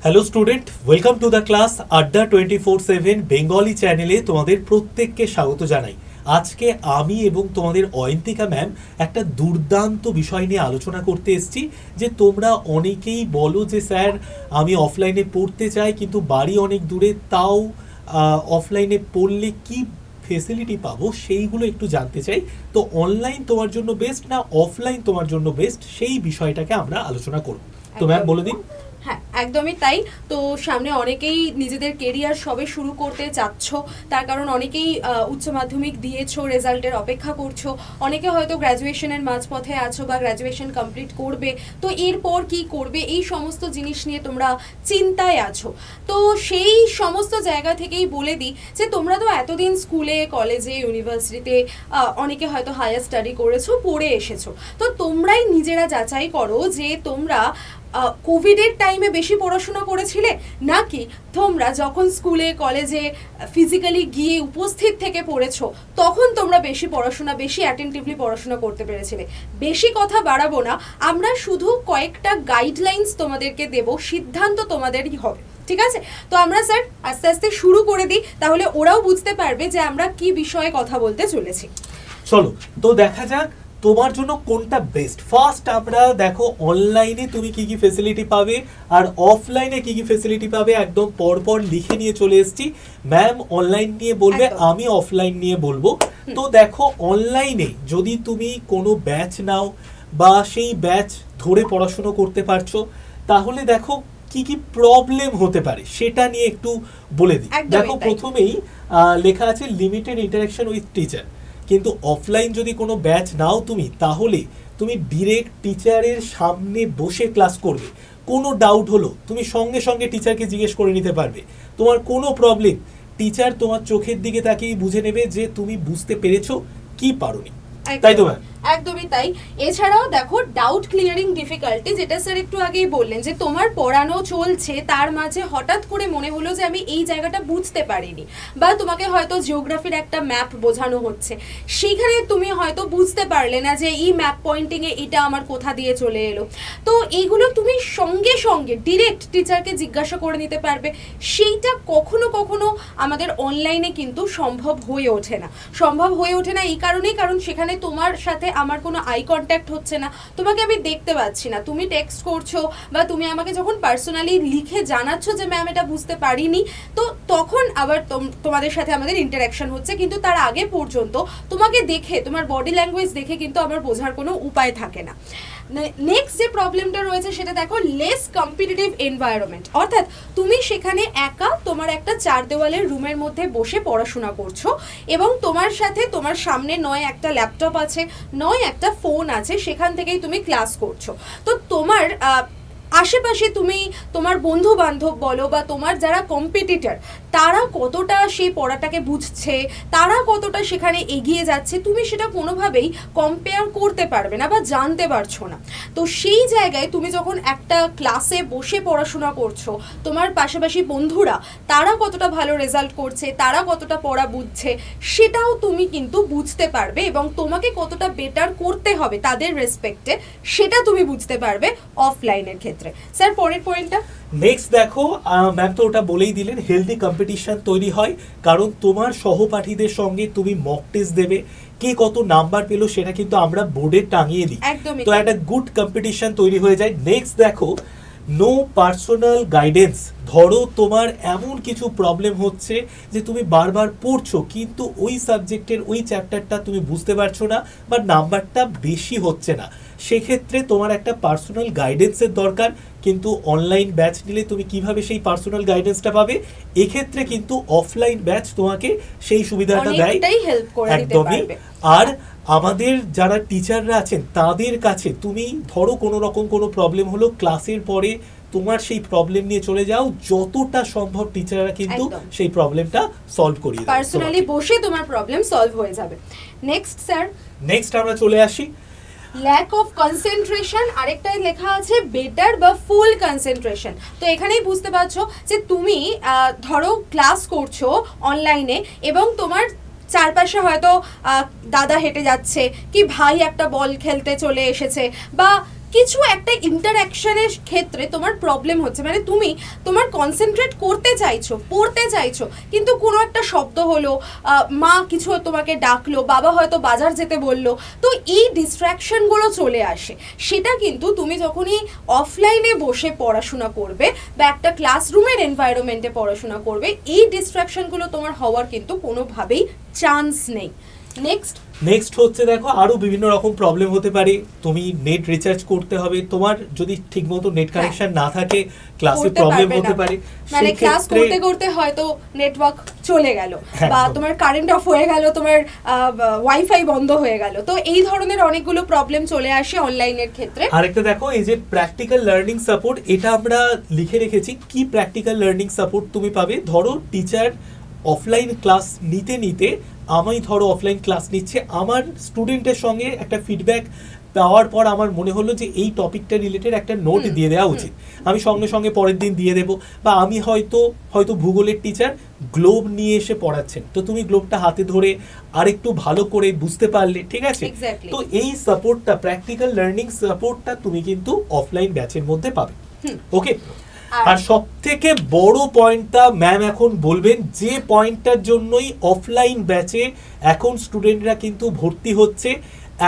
Hello student, welcome to the class আড্ডা 24/7 Bengali চ্যানেলে তোমাদের প্রত্যেককে স্বাগত জানাই। আজকে আমি এবং তোমাদের অয়ন্তিকা ম্যাম একটা দুর্দান্ত বিষয় নিয়ে আলোচনা করতে এসেছি যে তোমরা অনেকেই বলো যে স্যার আমি অফলাইনে পড়তে চাই কিন্তু বাড়ি অনেক দূরে, তাও অফলাইনে পড়লে কি ফেসিলিটি পাবো সেইগুলো একটু জানতে চাই। তো অনলাইন তোমার জন্য বেস্ট না অফলাইন তোমার জন্য বেস্ট, সেই বিষয়টাকে আমরা আলোচনা করব। তো ম্যাম বলে দিন। হ্যাঁ, একদমই তাই। তো সামনে অনেকেই নিজেদের কেরিয়ার সবে শুরু করতে চাচ্ছ, তার কারণ অনেকেই উচ্চ মাধ্যমিক দিয়েছো, রেজাল্টের অপেক্ষা করছো, অনেকে হয়তো গ্র্যাজুয়েশনের মাঝপথে আছো বা গ্র্যাজুয়েশন কমপ্লিট করবে, তো এরপর কি করবে এই সমস্ত জিনিস নিয়ে তোমরা চিন্তায় আছো। তো সেই সমস্ত জায়গা থেকেই বলে দিই যে তোমরা তো এতদিন স্কুলে, কলেজে, ইউনিভার্সিটিতে অনেকে হয়তো হায়ার স্টাডি করেছো, পড়ে এসেছো। তো তোমরাই নিজেরা যাচাই করো যে তোমরা কোভিডের টাইমে বেশি পড়াশোনা করেছিলে, নাকি তোমরা যখন স্কুলে কলেজে ফিজিক্যালি গিয়ে উপস্থিত থেকে পড়েছো তখন তোমরা বেশি পড়াশোনা, বেশি অ্যাটেন্টিভলি পড়াশোনা করতে পেরেছিলে। বেশি কথা বাড়াবো না, আমরা শুধু কয়েকটা গাইডলাইন্স তোমাদেরকে দেব, সিদ্ধান্ত তোমাদেরই হবে, ঠিক আছে? তো আমরা স্যার আস্তে আস্তে শুরু করে দিই, তাহলে ওরাও বুঝতে পারবে যে আমরা কি বিষয়ে কথা বলতে চলেছি। চলো তো দেখা যাক তোমার জন্য কোনটা বেস্ট। ফার্স্ট আমরা দেখো অনলাইনে তুমি কি কি ফেসিলিটি পাবে আর অফলাইনে কি কি ফেসিলিটি পাবে একদম পরপর লিখে নিয়ে চলে এসেছি। ম্যাম অনলাইন নিয়ে বলবে, আমি অফলাইন নিয়ে বলবো। তো দেখো অনলাইনে যদি তুমি কোনো ব্যাচ নাও বা সেই ব্যাচ ধরে পড়াশুনো করতে পারছো, তাহলে দেখো কি কি প্রবলেম হতে পারে সেটা নিয়ে একটু বলে দিই। দেখো প্রথমেই লেখা আছে লিমিটেড ইন্টারাকশন উইথ টিচার। কিন্তু অফলাইন যদি কোনো ব্যাচ নাও তুমি, তাহলে তুমি ডিরেক্ট টিচারের সামনে বসে ক্লাস করবে। কোনো ডাউট হলো তুমি সঙ্গে সঙ্গে টিচারকে জিজ্ঞেস করে নিতে পারবে। তোমার কোনো প্রবলেম টিচার তোমার চোখের দিকে তাকিয়ে বুঝে নেবে যে তুমি বুঝতে পেরেছো কি পারোনি, তাই তো ম্যাম? একদমই তাই। এছাড়াও দেখো ডাউট ক্লিয়ারিং ডিফিকাল্টি, যেটা স্যার একটু আগেই বললেন যে তোমার পড়ানো চলছে, তার মাঝে হঠাৎ করে মনে হলো যে আমি এই জায়গাটা বুঝতে পারিনি, বা তোমাকে হয়তো জিওগ্রাফির একটা ম্যাপ বোঝানো হচ্ছে, সেখানে তুমি হয়তো বুঝতে পারলে না যে এই ম্যাপ পয়েন্টিংয়ে এটা আমার কোথা দিয়ে চলে এলো। তো এইগুলো তুমি সঙ্গে সঙ্গে ডিরেক্ট টিচারকে জিজ্ঞাসা করে নিতে পারবে। সেইটা কখনো কখনো আমাদের অনলাইনে কিন্তু সম্ভব হয়ে ওঠে না। সম্ভব হয়ে ওঠে না এই কারণেই, কারণ সেখানে তোমার সাথে আমার কোনো আই কন্ট্যাক্ট হচ্ছে না, তোমাকে আমি দেখতে পাচ্ছি না, তুমি টেক্সট করছো বা তুমি আমাকে যখন পার্সোনালি লিখে জানাচ্ছ যে ম্যাম এটা বুঝতে পারিনি, তো তখন আবার তোমাদের সাথে আমাদের ইন্টারাকশন হচ্ছে। কিন্তু তার আগে পর্যন্ত তোমাকে দেখে, তোমার বডি ল্যাঙ্গুয়েজ দেখে কিন্তু আমার বোঝার কোনো উপায় থাকে না। নেক্সট যে প্রবলেমটা রয়েছে সেটা দেখো লেস কম্পিটিটিভ এনভায়রনমেন্ট, অর্থাৎ তুমি সেখানে একা তোমার একটা চার দেওয়ালের রুমের মধ্যে বসে পড়াশোনা করছো এবং তোমার সাথে তোমার সামনে নয় একটা ল্যাপটপ আছে, নয় একটা ফোন আছে, সেখান থেকেই তুমি ক্লাস করছো। তো তোমার আশেপাশে তুমি তোমার বন্ধু বান্ধব বলো বা তোমার যারা কম্পিটিটর, তারা কতটা সেই পড়াটাকে বুঝছে, তারা কতটা সেখানে এগিয়ে যাচ্ছে, তুমি সেটা কোনোভাবেই কম্পেয়ার করতে পারবে না বা জানতে পারছো না। তো সেই জায়গায় তুমি যখন একটা ক্লাসে বসে পড়াশোনা করছো, তোমার পাশাপাশি বন্ধুরা তারা কতটা ভালো রেজাল্ট করছে, তারা কতটা পড়া বুঝছে, সেটাও তুমি কিন্তু বুঝতে পারবে এবং তোমাকে কতটা বেটার করতে হবে তাদের রেসপেক্টে, সেটা তুমি বুঝতে পারবে অফলাইনের ক্ষেত্রে। স্যার পরের পয়েন্টটা নেক্সট দেখো, ম্যাম তো ওটা বলেই দিলেন, হেলদি কম্পিটিশন তৈরি হয়, কারণ তোমার সহপাঠীদের সঙ্গে তুমি মক টেস্ট দেবে, কে কত নাম্বার পেলো সেটা কিন্তু আমরা বোর্ডে টাঙিয়ে দিই, তো একটা গুড কম্পিটিশন তৈরি হয়ে যায়। নেক্সট দেখো নো পার্সোনাল গাইডেন্স। ধরো তোমার এমন কিছু প্রবলেম হচ্ছে যে তুমি বারবার পড়ছো কিন্তু ওই সাবজেক্টের ওই চ্যাপ্টারটা তুমি বুঝতে পারছো না বা নাম্বারটা বেশি হচ্ছে না, সেক্ষেত্রে তোমার একটা পার্সোনাল গাইডেন্সের দরকার। কিন্তু অনলাইন ব্যাচ নিলে তুমি কিভাবে সেই পার্সোনাল গাইডেন্সটা পাবে? এক্ষেত্রে কিন্তু অফলাইন ব্যাচ তোমাকে সেই সুবিধাটা দেয় একদমই। আর আমাদের যারা টিচাররা আছেন তাদের কাছে তুমি ধরো কোনো রকম কোনো প্রবলেম হলো, ক্লাসের পরে তোমার সেই প্রবলেম নিয়ে চলে যাও, যতটা সম্ভব টিচাররা কিন্তু সেই প্রবলেমটা সলভ করিয়ে দেবে, পার্সোনালি বসে তোমার প্রবলেম সলভ হয়ে যাবে। নেক্সট স্যার, নেক্সট আমরা চলে আসি ল্যাক অফ কনসেন্ট্রেশন। আরেকটাই লেখা আছে বেটার বা ফুল কনসেন্ট্রেশন। তো এখানেই বুঝতে পারছো যে তুমি ধরো ক্লাস করছো অনলাইনে এবং তোমার চারপাশে হয়তো দাদা হেঁটে যাচ্ছে, কি ভাই একটা বল খেলতে চলে এসেছে, বা কিছু একটা ইন্টারঅ্যাকশনের ক্ষেত্রে তোমার প্রবলেম হচ্ছে, মানে তুমি তোমার কনসেন্ট্রেট করতে চাইছো, পড়তে চাইছো, কিন্তু কোনো একটা শব্দ হলো, মা কিছু তোমাকে ডাকলো, বাবা হয়তো বাজার যেতে বললো, তো এই ডিস্ট্র্যাকশনগুলো চলে আসে। সেটা কিন্তু তুমি যখনই অফলাইনে বসে পড়াশোনা করবে বা একটা ক্লাসরুমের এনভায়রনমেন্টে পড়াশোনা করবে, এই ডিস্ট্র্যাকশনগুলো তোমার হওয়ার কিন্তু কোনোভাবেই চান্স নেই। নেক্সট হচ্ছে দেখো আরো বিভিন্ন রকম প্রবলেম হতে পারে। তুমি নেট রিচার্জ করতে হবে, তোমার যদি ঠিকমতো নেট কানেকশন না থাকে ক্লাসে প্রবলেম হতে পারে, মানে ক্লাস করতে করতে হয়তো নেটওয়ার্ক চলে গেল বা তোমার কারেন্ট অফ হয়ে গেল, তোমার ওয়াইফাই বন্ধ হয়ে গেল, তো এই ধরনের অনেকগুলো প্রবলেম চলে আসে অনলাইনের ক্ষেত্রে। আরেকটা দেখো এই যে প্র্যাকটিক্যাল লার্নিং সাপোর্ট, এটা আমরা লিখে রেখেছি কি প্র্যাকটিক্যাল লার্নিং সাপোর্ট তুমি পাবে। ধরো টিচার অফলাইন ক্লাস নিতে নিতে, আমি ধরো অফলাইন ক্লাস নিচ্ছে, আমার স্টুডেন্টের সঙ্গে একটা ফিডব্যাক পাওয়ার পর আমার মনে হলো যে এই টপিকটা রিলেটেড একটা নোট দিয়ে দেওয়া উচিত, আমি সঙ্গে সঙ্গে পরের দিন দিয়ে দেবো। বা আমি হয়তো ভূগোলের টিচার গ্লোব নিয়ে এসে পড়াচ্ছেন, তো তুমি গ্লোবটা হাতে ধরে আরেকটু ভালো করে বুঝতে পারলে, ঠিক আছে। তো এই সাপোর্টটা, প্র্যাকটিক্যাল লার্নিং সাপোর্টটা তুমি কিন্তু অফলাইন ব্যাচের মধ্যে পাবে। ওকে, আর সব থেকে বড় পয়েন্টটা ম্যাম এখন বলবেন, যে পয়েন্টটার জন্যই অফলাইন ব্যাচে এখন স্টুডেন্টরা কিন্তু ভর্তি হচ্ছে।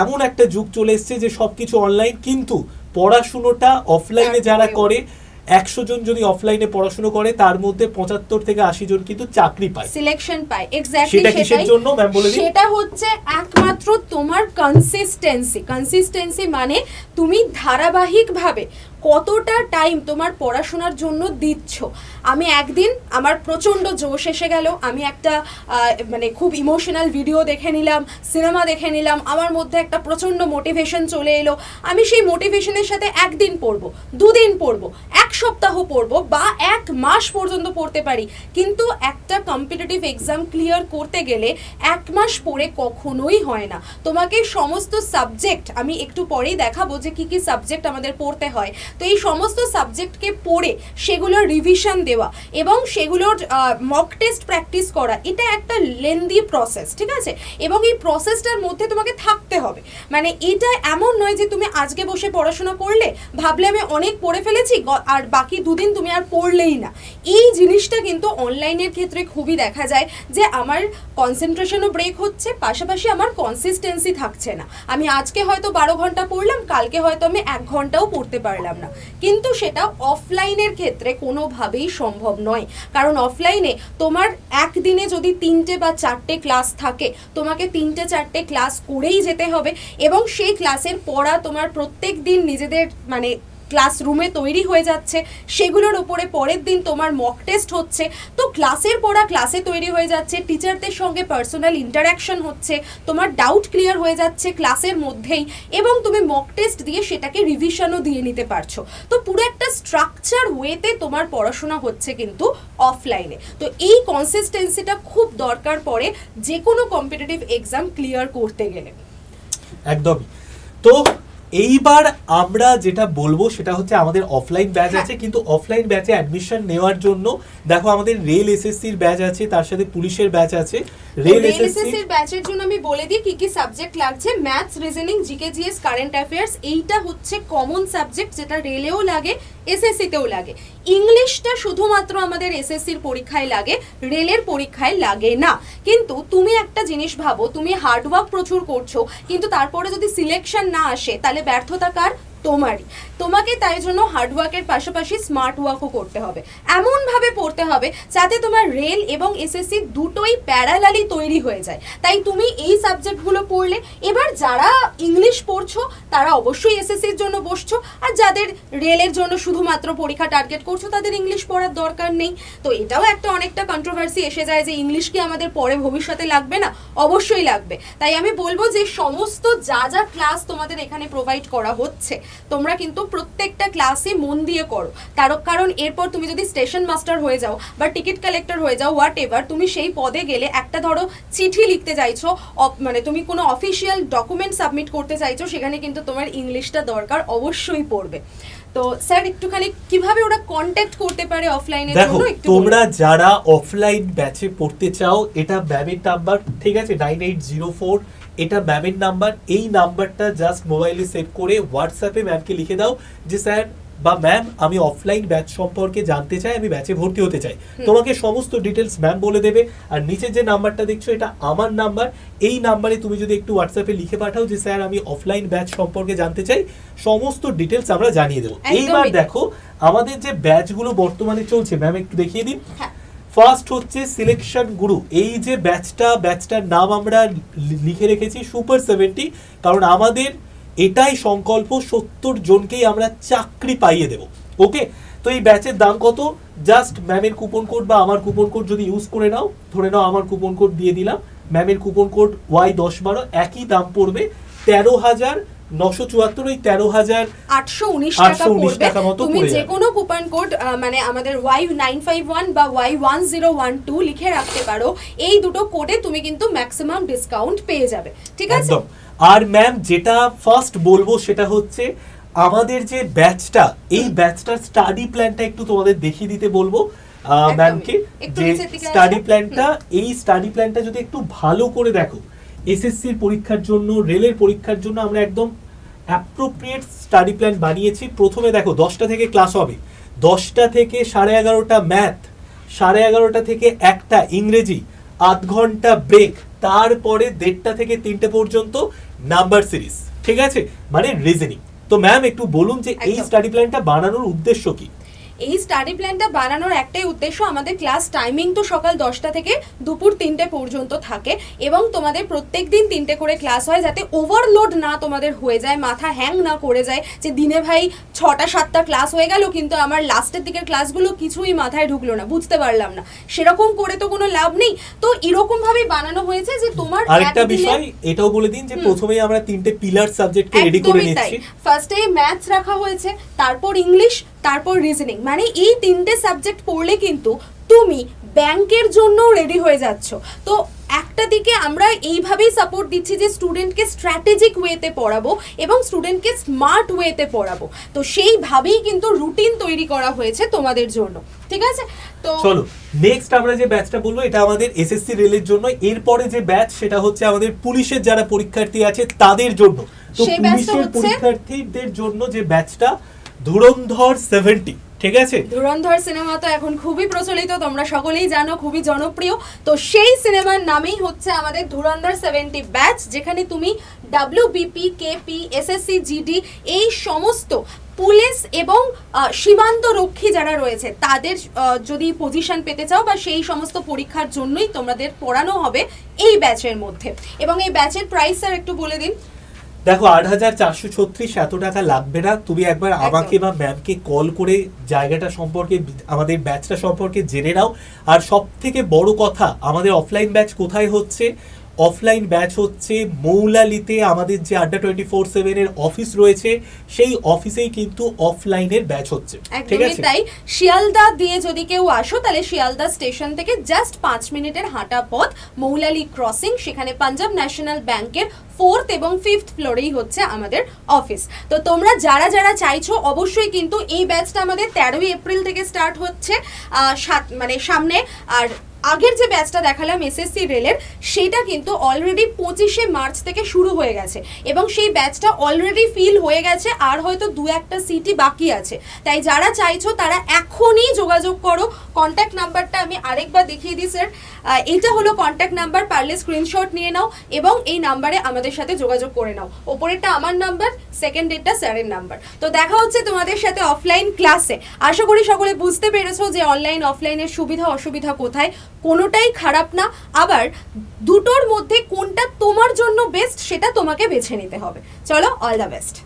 এমন একটা যুগ চলে এসছে যে সবকিছু অনলাইন, কিন্তু পড়াশুনোটা অফলাইনে যারা করে, 100 জন যদি অফলাইনে পড়াশোনা করে তার মধ্যে 75 থেকে 80 জন কিন্তু চাকরি পায়, সিলেকশন পায়। এক্স্যাক্টলি সেটা কিসের জন্য ম্যাম বলে দিন? সেটা হচ্ছে একমাত্র তোমার কনসিস্টেন্সি, মানে তুমি ধারাবাহিকভাবে কতটা টাইম তোমার পড়াশোনার জন্য দিচ্ছ। আমি একদিন আমার প্রচণ্ড জোশ এসে গেল, আমি একটা মানে খুব ইমোশনাল ভিডিও দেখে নিলাম, সিনেমা দেখে নিলাম, আমার মধ্যে একটা প্রচণ্ড মোটিভেশন চলে এলো, আমি সেই মোটিভেশনের সাথে একদিন পড়বো, দুদিন পড়বো, এক সপ্তাহ পড়বো বা 1 মাস পর্যন্ত পড়তে পারি। কিন্তু একটা কম্পিটিটিভ এক্সাম ক্লিয়ার করতে গেলে 1 মাস পড়ে কখনোই হয় না। তোমাকে সমস্ত সাবজেক্ট, আমি একটু পরেই দেখাবো যে কি কি সাবজেক্ট আমাদের পড়তে হয়, তো এই সমস্ত সাবজেক্টকে পড়ে সেগুলোর রিভিশন দেওয়া এবং সেগুলোর মক টেস্ট প্র্যাকটিস করা, এটা একটা লেন্দি প্রসেস, ঠিক আছে। এবং এই প্রসেসটার মধ্যে তোমাকে থাকতে হবে, মানে এটা এমন নয় যে তুমি আজকে বসে পড়াশোনা করলে, ভাবলে আমি অনেক পড়ে ফেলেছি আর বাকি দুদিন তুমি আর পড়লেই না। এই জিনিসটা কিন্তু অনলাইনের ক্ষেত্রে খুবই দেখা যায় যে আমার কনসেন্ট্রেশনও ব্রেক হচ্ছে, পাশাপাশি আমার কনসিস্টেন্সি থাকছে না। আমি আজকে হয়তো 12 ঘন্টা পড়লাম, কালকে হয়তো আমি 1 ঘন্টাও পড়তে পারলাম না, কিন্তু সেটা অফলাইনের ক্ষেত্রে কোনোভাবেই সম্ভব নয়। কারণ অফলাইনে তোমার একদিনে যদি 3টে বা 4টে ক্লাস থাকে, তোমাকে 3টে-4টে ক্লাস করেই যেতে হবে এবং সেই ক্লাসের পড়া তোমার প্রত্যেক দিন নিজেদের মানে ক্লাসরুমে তৈরি হয়ে যাচ্ছে, সেগুলোর উপরে পরের দিন তোমার মক টেস্ট হচ্ছে, তো ক্লাসের পড়া ক্লাসে তৈরি হয়ে যাচ্ছে, টিচারদের সঙ্গে পার্সোনাল ইন্টারাকশন হচ্ছে, তোমার ডাউট ক্লিয়ার হয়ে যাচ্ছে ক্লাসের মধ্যেই, এবং তুমি মক টেস্ট দিয়ে সেটাকে রিভিশনও দিয়ে নিতে পারছো। তো পুরো একটা স্ট্রাকচার ওয়েতে তোমার পড়াশোনা হচ্ছে কিন্তু অফলাইনে। তো এই কনসিস্টেন্সিটা খুব দরকার পড়ে যে কোনো কম্পিটিটিভ এক্সাম ক্লিয়ার করতে গেলে। একদমই। তো এইবার আমরা যেটা বলবো সেটা হচ্ছে আমাদের অফলাইন ব্যাচ আছে, কিন্তু অফলাইন ব্যাচে অ্যাডমিশন নেওয়ার জন্য দেখো আমাদের রেল এসএসসির ব্যাচ আছে, তার সাথে পুলিশের ব্যাচ আছে। রেল এসএসসির ব্যাচের জন্য আমি বলে দিই কি কি সাবজেক্ট লাগছে। Maths, reasoning, GK, GS, current affairs, এইটা হচ্ছে কমন সাবজেক্ট যেটা রেলেও লাগে, এসএসসিতেও লাগে। ইংলিশটা শুধুমাত্র আমাদের এসএসসির পরীক্ষায় লাগে, রেলের পরীক্ষায় লাগে না। কিন্তু তুমি একটা জিনিস ভাবো, তুমি হার্ডওয়ার্ক প্রচুর করছো, কিন্তু তারপরে যদি সিলেকশন না আসে তাহলে ব্যর্থতা কার? তোমারই। তোমাকে তাই জন্য হার্ডওয়ার্কের পাশাপাশি স্মার্ট ওয়ার্কও করতে হবে, এমনভাবে পড়তে হবে যাতে তোমার রেল এবং এসএসসি দুটোই প্যারালালি তৈরি হয়ে যায়। তাই তুমি এই সাবজেক্টগুলো পড়লে, এবার যারা ইংলিশ পড়ছো তারা অবশ্যই এসএসসির জন্য বসছো, আর যাদের রেলের জন্য শুধুমাত্র পরীক্ষা টার্গেট করছো তাদের ইংলিশ পড়ার দরকার নেই। তো এটাও একটা অনেকটা কন্ট্রোভার্সি এসে যায় যে ইংলিশ কি আমাদের পরে ভবিষ্যতে লাগবে না? অবশ্যই লাগবে। তাই আমি বলবো যে সমস্ত যা যা ক্লাস তোমাদের এখানে প্রোভাইড করা হচ্ছে তোমরা কিন্তু প্রত্যেকটা ক্লাসে মন দিয়ে করো, কারণ এরপর তুমি যদি স্টেশন মাস্টার হয়ে যাও বা টিকিট কালেক্টর হয়ে যাও, হোয়াট এভার, তুমি সেই পদে গেলে একটা ধরো চিঠি লিখতে চাইছো, মানে তুমি কোনো অফিসিয়াল ডকুমেন্ট সাবমিট করতে চাইছো, সেখানে কিন্তু তোমার ইংলিশটা দরকার অবশ্যই পড়বে। তো স্যার একটুখানি কিভাবে ওরা কন্ট্যাক্ট করতে পারে অফলাইনের দেখো জন্য একটু তোমরা যারা অফলাইন ব্যাচে পড়তে চাও, এটা ম্যামের নাম্বার, ঠিক আছে, 9804, এটা ম্যামের নাম্বার। এই নাম্বারটা জাস্ট মোবাইলে সেভ করে হোয়াটসঅ্যাপে ম্যামকে লিখে দাও যে স্যার বা ম্যাম আমি অফলাইন ব্যাচ সম্পর্কে জানতে চাই, আমি ব্যাচে ভর্তি হতে চাই। তোমাকে সমস্ত ডিটেলস ম্যাম বলে দেবে। আর নিচে যে নাম্বারটা দেখছো এটা আমার নাম্বার, এই নাম্বারে তুমি যদি একটু হোয়াটসঅ্যাপে লিখে পাঠাও যে স্যার আমি অফলাইন ব্যাচ সম্পর্কে জানতে চাই, সমস্ত ডিটেলস আমরা জানিয়ে দেবো। এইবার দেখো আমাদের যে ব্যাচগুলো বর্তমানে চলছে, ম্যাম একটু দেখিয়ে দিন। ফার্স্ট হচ্ছে সিলেকশন গুরু। এই যে ব্যাচটার নাম আমরা লিখে রেখেছি সুপার 70, কারণ আমাদের এটাই সংকল্প 70 জনকেই আমরা চাকরি পাইয়ে দেব। ওকে, তো এই ব্যাচের দাম কত? জাস্ট ম্যামের কুপন কোড বা আমার কুপন কোড যদি ইউজ করে নাও, ধরে নাও আমার কুপন কোড দিয়ে দিলাম, ম্যামের কুপন কোড Y1012, একই দাম পড়বে 13,974, ওই 13,819 টাকা পড়বে। তুমি যে কোনো কুপন কোড মানে আমাদের Y951 বা Y1012 লিখে রাখতে পারো, এই দুটো কোডে তুমি কিন্তু ম্যাক্সিমাম ডিসকাউন্ট পেয়ে যাবে, ঠিক আছে? আর ম্যাম যেটা ফার্স্ট বলবো সেটা হচ্ছে আমাদের যে ব্যাচটা, এই ব্যাচটার স্টাডি প্ল্যানটা একটু তোমাদের দেখিয়ে দিতে বলবো ম্যামকে, যে স্টাডি প্ল্যানটা, এই স্টাডি প্ল্যানটা যদি একটু ভালো করে দেখো, এসএসসির পরীক্ষার জন্য, রেলের পরীক্ষার জন্য আমরা একদম অ্যাপ্রোপ্রিয়েট স্টাডি প্ল্যান বানিয়েছি। প্রথমে দেখো 10টা থেকে ক্লাস হবে, 10টা থেকে 11:30 ম্যাথ, 11:30 থেকে 1টা ইংরেজি, আধ ঘন্টা ব্রেক, তারপরে 1:30 থেকে 3টে পর্যন্ত নাম্বার সিরিজ, ঠিক আছে, মানে রিজনিং। তো ম্যাম একটু বলুন যে এই স্টাডি প্ল্যানটা বানানোর উদ্দেশ্য কি? এই স্টাডি প্ল্যানটা বানানোর একটাই উদ্দেশ্য, আমাদের ক্লাস টাইমিং তো সকাল 10টা থেকে দুপুর 3টে পর্যন্ত থাকে, এবং তোমাদের প্রত্যেক দিন 3টে করে ক্লাস হয়, যাতে ওভারলোড না তোমাদের হয়ে যায়, মাথা হ্যাং না করে যায় যে দিনে ভাই 6টা 7টা ক্লাস হয়ে গেল কিন্তু আমার লাস্টের দিকের ক্লাসগুলো কিছুই মাথায় ঢুকলো না, বুঝতে পারলাম না, সেরকম করে তো কোনো লাভ নেই। তো এরকম ভাবেই বানানো হয়েছে যে তোমার আরেকটা বিষয় এটাও বলে দিন যে প্রথমেই আমরা 3টে পিলার সাবজেক্টকে রেডি করে নিচ্ছি। ফার্স্টে ম্যাথস রাখা হয়েছে, তারপর ইংলিশ, তারপর রিজনিং, মানে এই 3টে সাবজেক্ট পড়লে কিন্তু তুমি ব্যাংকের জন্য রেডি হয়ে যাচ্ছ। তো একটা দিকে আমরা এইভাবেই সাপোর্ট দিচ্ছি যে স্টুডেন্টকে স্ট্র্যাটেজিক ওয়েতে পড়াবো এবং স্টুডেন্টকে স্মার্ট ওয়েতে পড়াবো, তো সেইভাবেই কিন্তু রুটিন তৈরি করা হয়েছে তোমাদের জন্য, ঠিক আছে? তো চলো নেক্সট আমরা যে ব্যাচটা বলবো এটা আমাদের এসএসসি রেলের জন্য। এরপরে যে ব্যাচ সেটা হচ্ছে আমাদের পুলিশের যারা পরীক্ষার্থী আছে তাদের জন্য। তো পুলিশের পরীক্ষার্থীদের জন্য যে ব্যাচটা ধুরন্ধর 70, ঠিক আছে? ধুরন্ধর সিনেমা তো এখন খুবই প্রচলিত, তোমরা সকলেই জানো, খুবই জনপ্রিয়। তো সেই সিনেমার নামেই হচ্ছে আমাদের ধুরন্ধর 70 ব্যাচ, যেখানে তুমি WBP, KP, SSC, GD এই সমস্ত পুলিশ এবং সীমান্ত রক্ষী যারা রয়েছে তাদের যদি পজিশন পেতে চাও বা সেই সমস্ত পরীক্ষার জন্যই তোমাদের পড়ানো হবে এই ব্যাচের মধ্যে। এবং এই ব্যাচের প্রাইস স্যার একটু বলে দিন। দেখো 8,436, এত টাকা লাগবে না। তুমি একবার আমাকে বা ম্যামকে কল করে জায়গাটা সম্পর্কে, আমাদের ব্যাচটা সম্পর্কে জেনে নাও। আর সব থেকে বড় কথা, আমাদের অফলাইন ব্যাচ কোথায় হচ্ছে? অফলাইন ব্যাচ হচ্ছে মৌলালিতে আমাদের যে আড্ডা 24/7 এর অফিস রয়েছে, সেই অফিসেই কিন্তু অফলাইনের ব্যাচ হচ্ছে, ঠিক আছে? তাই শিয়ালদা দিয়ে যদি কেউ আসো তাহলে শিয়ালদা স্টেশন থেকে জাস্ট 5 মিনিটের হাঁটা পথ, মৌলালি ক্রসিং, সেখানে পাঞ্জাব ন্যাশনাল ব্যাংকের 4th এবং 5th ফ্লোরেই হচ্ছে আমাদের অফিস। তো তোমরা যারা যারা চাইছো অবশ্যই কিন্তু এই ব্যাচটা আমাদের 13ই এপ্রিল থেকে স্টার্ট হচ্ছে, মানে সামনে। আর আগের যে ব্যাচটা দেখালাম এসএসসি রেলের, সেটা কিন্তু অলরেডি 25শে মার্চ থেকে শুরু হয়ে গেছে এবং সেই ব্যাচটা অলরেডি ফিল হয়ে গেছে, আর হয়তো 2-1টা সিটই বাকি আছে। তাই যারা চাইছো তারা এখনই যোগাযোগ করো। কন্ট্যাক্ট নাম্বারটা আমি আরেকবার দেখিয়ে দিই স্যার, এটা হলো কন্ট্যাক্ট নাম্বার, পারলে স্ক্রিনশট নিয়ে নাও এবং এই নাম্বারে আমাদের সাথে যোগাযোগ করে নাও। ওপরেরটা আমার নাম্বার, সেকেন্ডেরটা স্যারের নাম্বার। তো দেখা হচ্ছে তোমাদের সাথে অফলাইন ক্লাসে। আশা করি সকলে বুঝতে পেরেছো যে অনলাইন অফলাইনের সুবিধা অসুবিধা কোথায়। কোনোটাই খারাপ না, আবার দুটোর মধ্যে কোনটা তোমার জন্য বেস্ট সেটা তোমাকে বেছে নিতে হবে। চলো, অল দ্য বেস্ট।